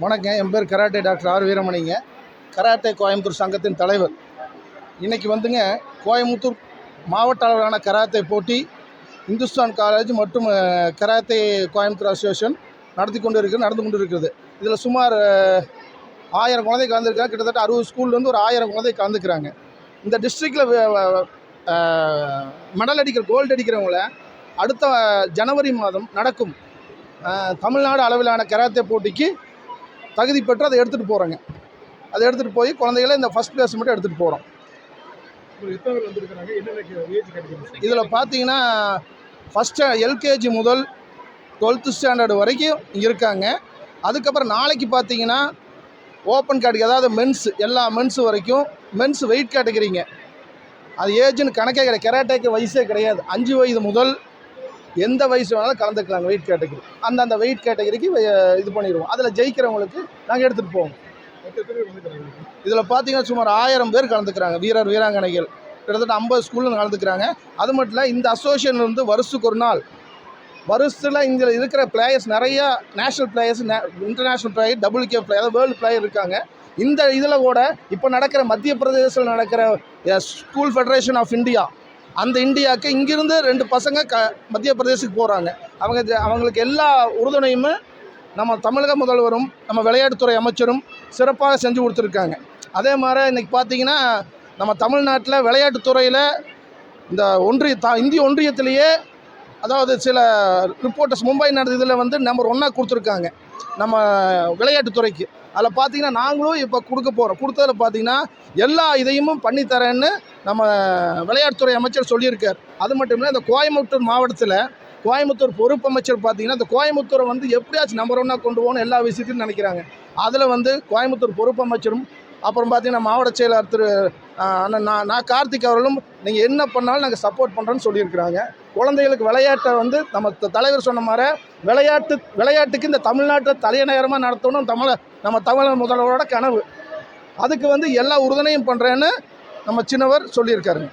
வணக்கம், என் பேர் கராட்டே டாக்டர் ஆர் வீரமணிங்க. கராட்டே கோயம்புத்தூர் சங்கத்தின் தலைவர். இன்றைக்கி வந்துங்க கோயம்புத்தூர் மாவட்ட அளவிலான கராத்தே போட்டி இந்துஸ்தான் காலேஜ் மற்றும் கராத்தே கோயம்புத்தூர் அசோசியேஷன் நடந்து கொண்டு இருக்கிறது. இதில் சுமார் 1000 குழந்தை கலந்துருக்காங்க. கிட்டத்தட்ட 60 ஸ்கூல்லேருந்து ஒரு 1000 குழந்தை கலந்துக்கிறாங்க. இந்த டிஸ்ட்ரிக்டில் மெடல் அடிக்கிற கோல்டு அடிக்கிறவங்கள அடுத்த ஜனவரி மாதம் நடக்கும் தமிழ்நாடு அளவிலான கராத்தே போட்டிக்கு தகுதி பெற்று அதை எடுத்துகிட்டு போகிறோங்க. அதை எடுத்துகிட்டு போய் குழந்தைகளை இந்த ஃபஸ்ட் கிளாஸ் மட்டும் எடுத்துகிட்டு போகிறோம். இதில் பார்த்தீங்கன்னா ஃபஸ்ட்டு எல்கேஜி முதல் 12th ஸ்டாண்டர்டு வரைக்கும் இருக்காங்க. அதுக்கப்புறம் நாளைக்கு பார்த்தீங்கன்னா ஓப்பன் கேட்டகரி, அதாவது மென்ஸ், எல்லா மென்ஸ் வரைக்கும் மென்ஸ் வெயிட் கேட்டகரிங்க. அது ஏஜ்னு கணக்கே கிடையாது. கராட்டேக்கு வயசே கிடையாது. 5 வயது முதல் எந்த வயசு வேணாலும் கலந்துக்கலாங்க. வெயிட் கேட்டகரி அந்த வெயிட் கேட்டகரிக்கு இது பண்ணிடுவோம். அதில் ஜெயிக்கிறவங்களுக்கு நாங்கள் எடுத்துகிட்டு போவோம். இதில் பார்த்தீங்கன்னா சுமார் 1000 பேர் கலந்துக்கிறாங்க. வீரர் வீராங்கனைகள் கிட்டத்தட்ட 50 ஸ்கூலில் கலந்துக்கிறாங்க. அது மட்டும் இல்லை, இந்த அசோசியேஷன் வந்து வருஷத்துக்கு ஒரு நாள், வருஷத்தில் இங்கே இருக்கிற பிளேயர்ஸ் நிறையா national players, international player, WK player, அதாவது வேர்ல்டு பிளேயர் இருக்காங்க. இந்த இதில் கூட இப்போ நடக்கிற மத்திய பிரதேசத்தில் நடக்கிற ஸ்கூல் ஃபெடரேஷன் ஆஃப் இந்தியா, அந்த இந்தியாவுக்கு இங்கிருந்து 2 பசங்க மத்திய பிரதேசத்துக்கு போகிறாங்க. அவங்களுக்கு எல்லா உறுதுணையுமே நம்ம தமிழக முதல்வரும் நம்ம விளையாட்டுத்துறை அமைச்சரும் சிறப்பாக செஞ்சு கொடுத்துருக்காங்க. அதே மாதிரி இன்றைக்கி பார்த்திங்கன்னா நம்ம தமிழ்நாட்டில் விளையாட்டுத்துறையில் இந்த இந்திய ஒன்றியத்திலேயே, அதாவது சில ரிப்போர்ட்டர்ஸ் மும்பை நடந்த இதில் வந்து நம்பர் 1 கொடுத்துருக்காங்க நம்ம விளையாட்டுத்துறைக்கு. அதில் பார்த்திங்கன்னா நாங்களும் இப்போ கொடுத்ததில் பார்த்திங்கன்னா எல்லா இதையும் பண்ணித்தரேன்னு நம்ம விளையாட்டுத்துறை அமைச்சர் சொல்லியிருக்கார். அது மட்டும் இல்லை, இந்த கோயம்புத்தூர் மாவட்டத்தில் கோயம்புத்தூர் பொறுப்பு அமைச்சர் பார்த்திங்கன்னா இந்த கோயம்புத்தூரை வந்து எப்படியாச்சும் நம்பர் 1 கொண்டு போகணும் எல்லா விஷயத்தையும் நினைக்கிறாங்க. அதில் வந்து கோயம்புத்தூர் பொறுப்பு அமைச்சரும் அப்புறம் பார்த்திங்கன்னா மாவட்ட செயலாளர் திரு நான் கார்த்திக் அவர்களும் நீங்கள் என்ன பண்ணாலும் நாங்கள் சப்போர்ட் பண்ணுறோன்னு சொல்லியிருக்கிறாங்க. குழந்தைகளுக்கு விளையாட்டை வந்து நம்ம தலைவர் சொன்ன மாதிரி விளையாட்டுக்கு இந்த தமிழ்நாட்டில் தலைநகரமாக நடத்தணும் நம்ம தமிழக முதல்வரோட கனவு. அதுக்கு வந்து எல்லா உறுதுணையும் பண்ணுறேன்னு நம்ம சின்னவர் சொல்லியிருக்காருங்க.